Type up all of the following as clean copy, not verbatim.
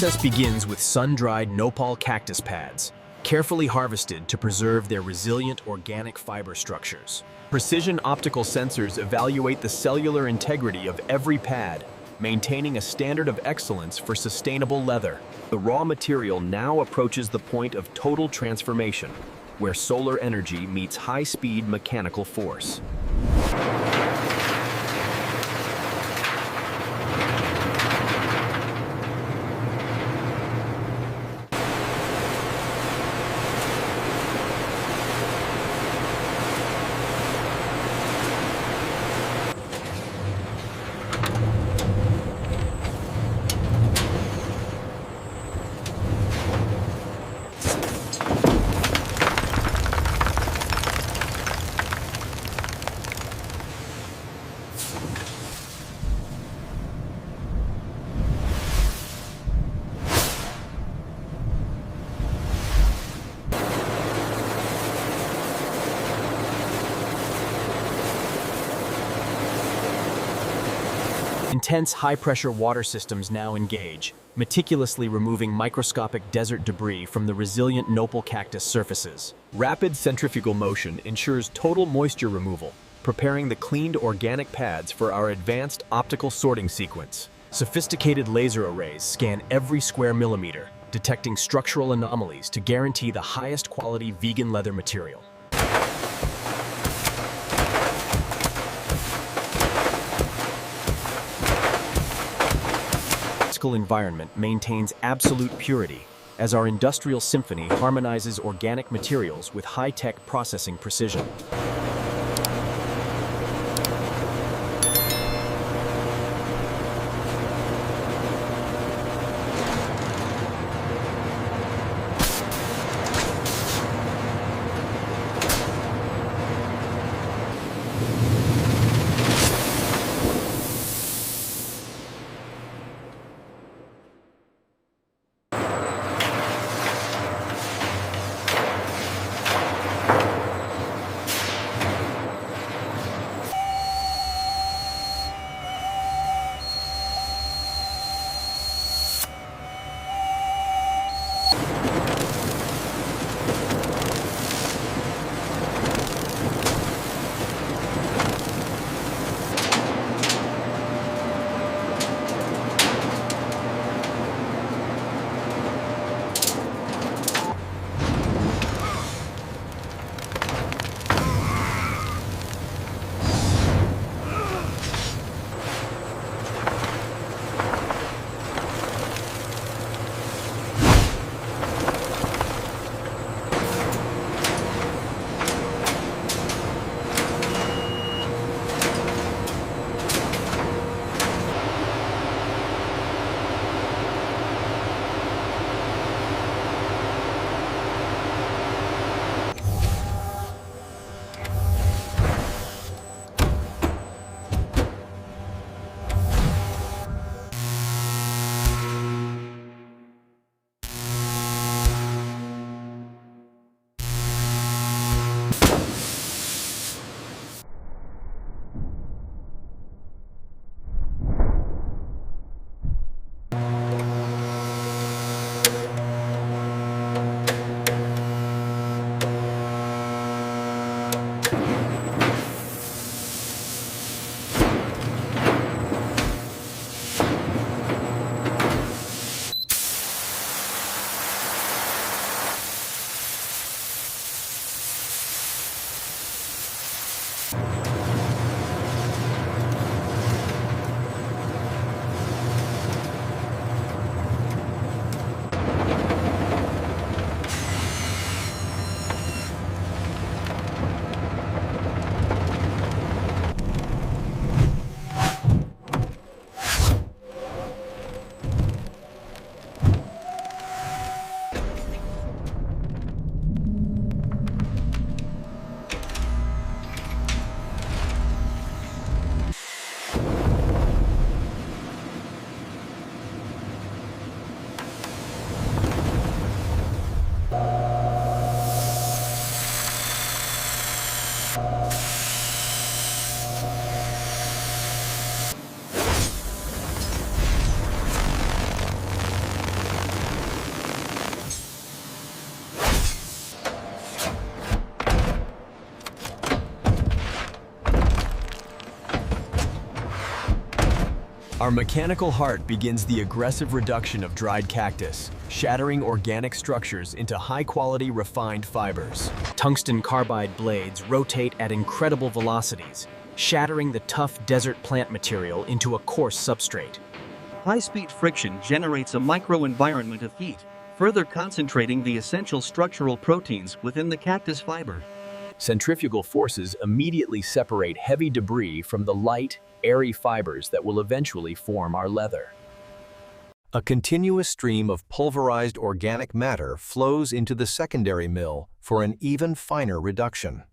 process begins with sun-dried Nopal cactus pads, carefully harvested to preserve their resilient organic fiber structures. Precision optical sensors evaluate the cellular integrity of every pad, maintaining a standard of excellence for sustainable leather. The raw material now approaches the point of total transformation, where solar energy meets high-speed mechanical force. Intense high-pressure water systems now engage, meticulously removing microscopic desert debris from the resilient Nopal cactus surfaces. Rapid centrifugal motion ensures total moisture removal, preparing the cleaned organic pads for our advanced optical sorting sequence. Sophisticated laser arrays scan every square millimeter, detecting structural anomalies to guarantee the highest quality vegan leather material. Environment maintains absolute purity, as our industrial symphony harmonizes organic materials with high-tech processing precision. Our mechanical heart begins the aggressive reduction of dried cactus, shattering organic structures into high-quality refined fibers. Tungsten carbide blades rotate at incredible velocities, shattering the tough desert plant material into a coarse substrate. High-speed friction generates a microenvironment of heat, further concentrating the essential structural proteins within the cactus fiber. Centrifugal forces immediately separate heavy debris from the light, airy fibers that will eventually form our leather. A continuous stream of pulverized organic matter flows into the secondary mill for an even finer reduction.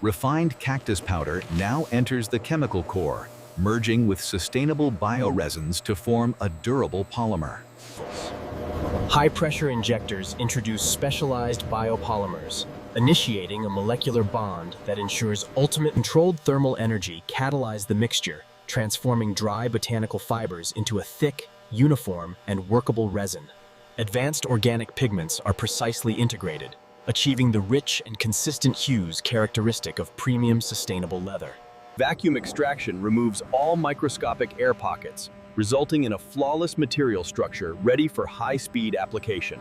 Refined cactus powder now enters the chemical core, merging with sustainable bioresins to form a durable polymer. High-pressure injectors introduce specialized biopolymers, initiating a molecular bond that ensures ultimate controlled thermal energy catalyze the mixture, transforming dry botanical fibers into a thick, uniform, and workable resin. Advanced organic pigments are precisely integrated, achieving the rich and consistent hues characteristic of premium sustainable leather. Vacuum extraction removes all microscopic air pockets, resulting in a flawless material structure ready for high-speed application.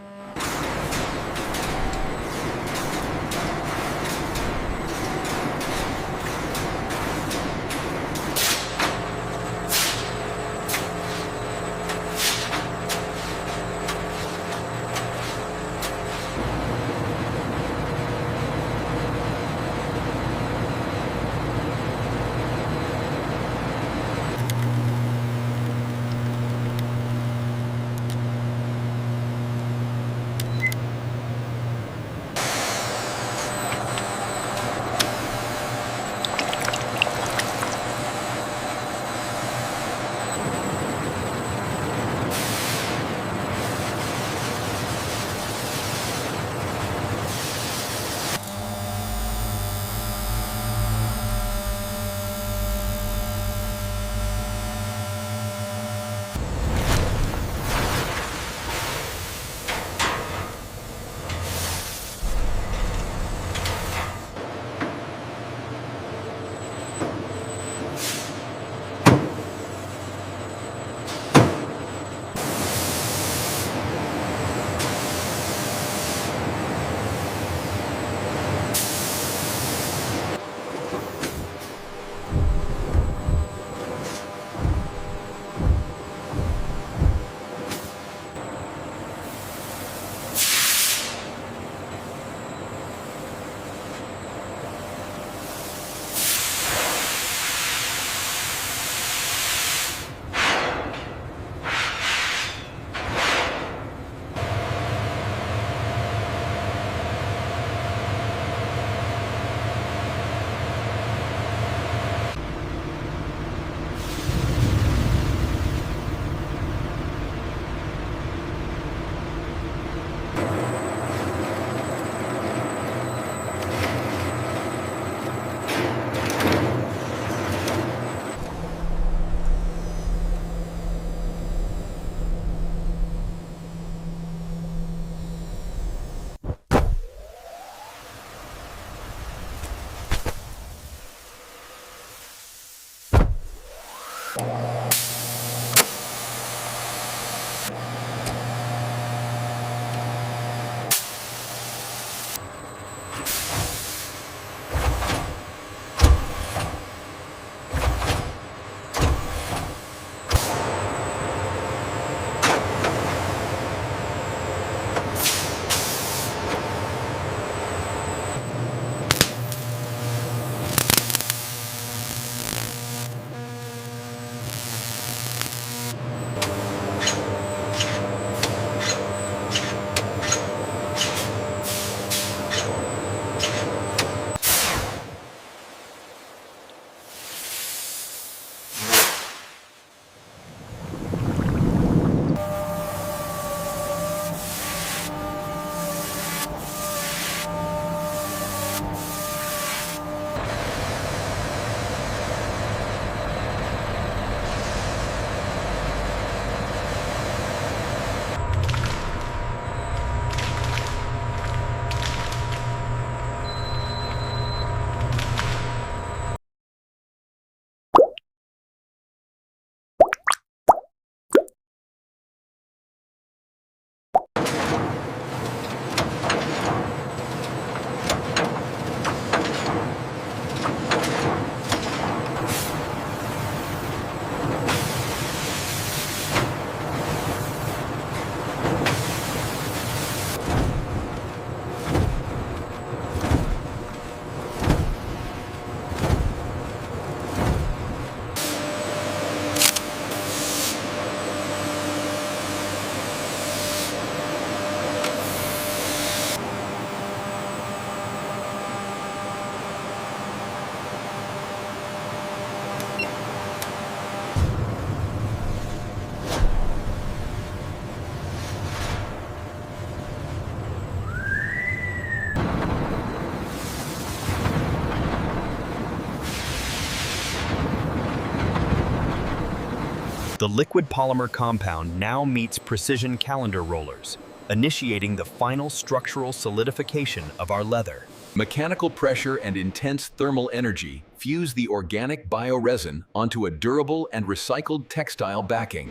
The liquid polymer compound now meets precision calendar rollers, initiating the final structural solidification of our leather. Mechanical pressure and intense thermal energy fuse the organic bioresin onto a durable and recycled textile backing.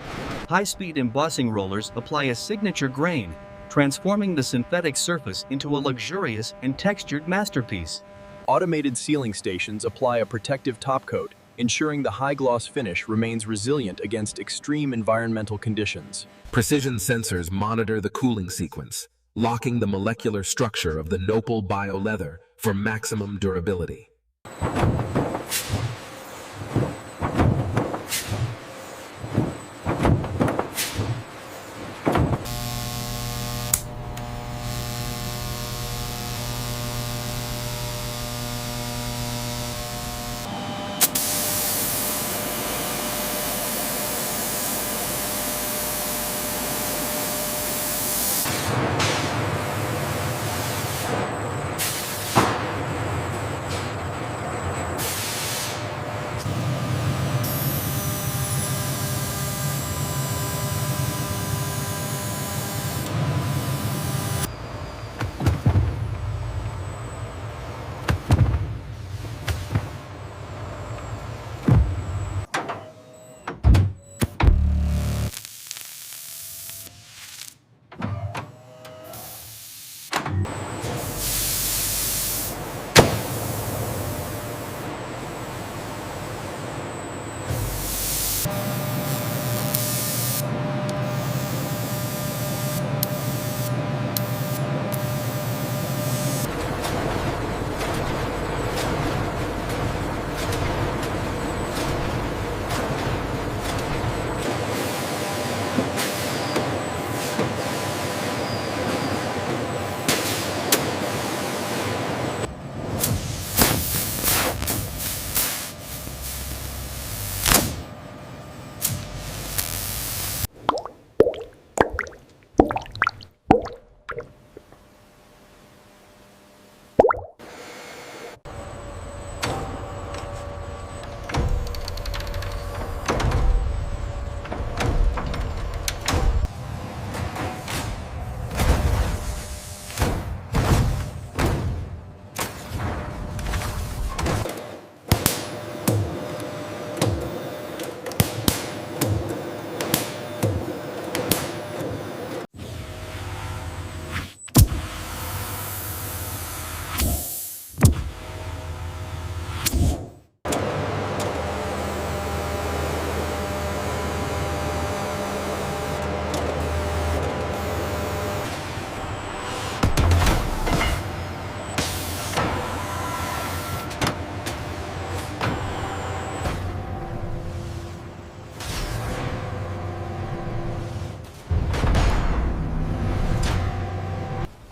High-speed embossing rollers apply a signature grain, transforming the synthetic surface into a luxurious and textured masterpiece. Automated sealing stations apply a protective topcoat, ensuring the high-gloss finish remains resilient against extreme environmental conditions. Precision sensors monitor the cooling sequence, locking the molecular structure of the Nopal bio-leather for maximum durability.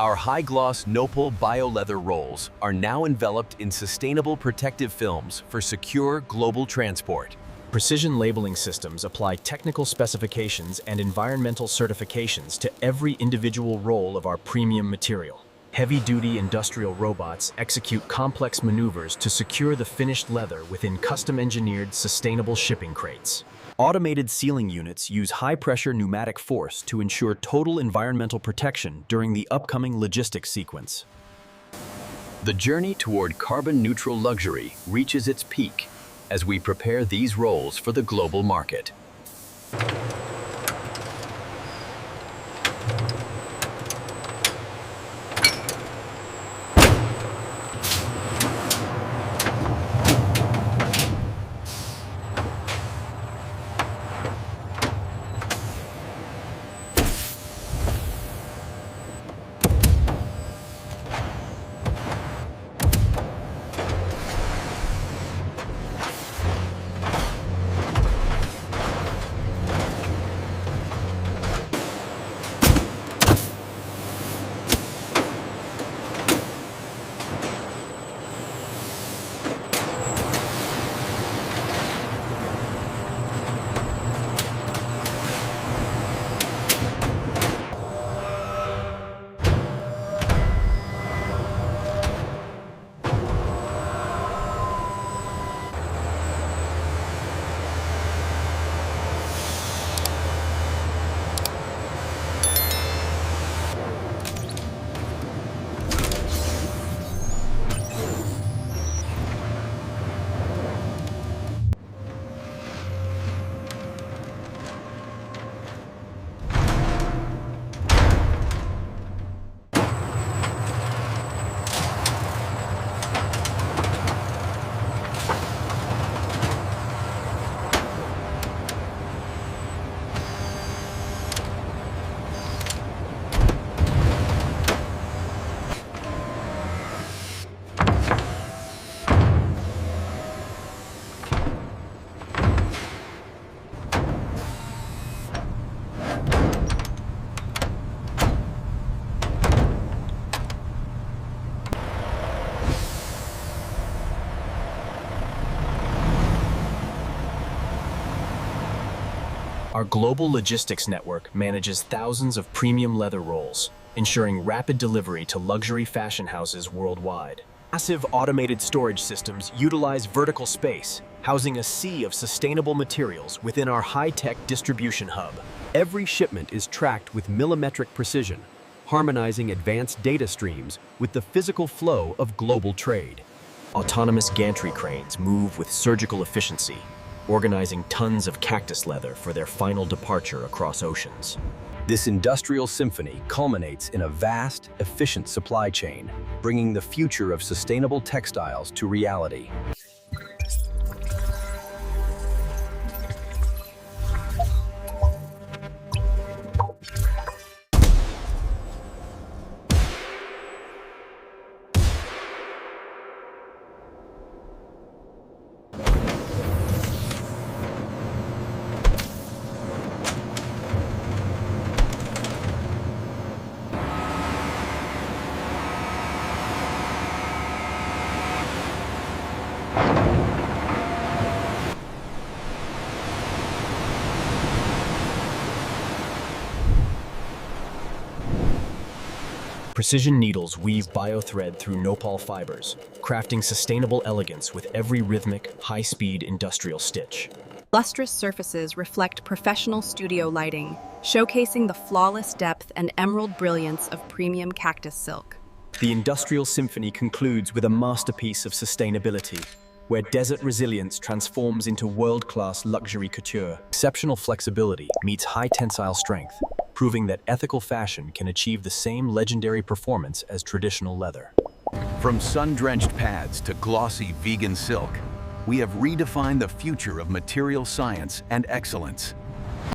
Our high-gloss Nopal bio-leather rolls are now enveloped in sustainable protective films for secure global transport. Precision labeling systems apply technical specifications and environmental certifications to every individual roll of our premium material. Heavy-duty industrial robots execute complex maneuvers to secure the finished leather within custom-engineered, sustainable shipping crates. Automated sealing units use high-pressure pneumatic force to ensure total environmental protection during the upcoming logistics sequence. The journey toward carbon-neutral luxury reaches its peak as we prepare these rolls for the global market. Our global logistics network manages thousands of premium leather rolls, ensuring rapid delivery to luxury fashion houses worldwide. Massive automated storage systems utilize vertical space, housing a sea of sustainable materials within our high-tech distribution hub. Every shipment is tracked with millimetric precision, harmonizing advanced data streams with the physical flow of global trade. Autonomous gantry cranes move with surgical efficiency, organizing tons of cactus leather for their final departure across oceans. This industrial symphony culminates in a vast, efficient supply chain, bringing the future of sustainable textiles to reality. Precision needles weave biothread through Nopal fibers, crafting sustainable elegance with every rhythmic, high-speed industrial stitch. Lustrous surfaces reflect professional studio lighting, showcasing the flawless depth and emerald brilliance of premium cactus silk. The industrial symphony concludes with a masterpiece of sustainability, where desert resilience transforms into world-class luxury couture. Exceptional flexibility meets high tensile strength, proving that ethical fashion can achieve the same legendary performance as traditional leather. From sun-drenched pads to glossy vegan silk, we have redefined the future of material science and excellence.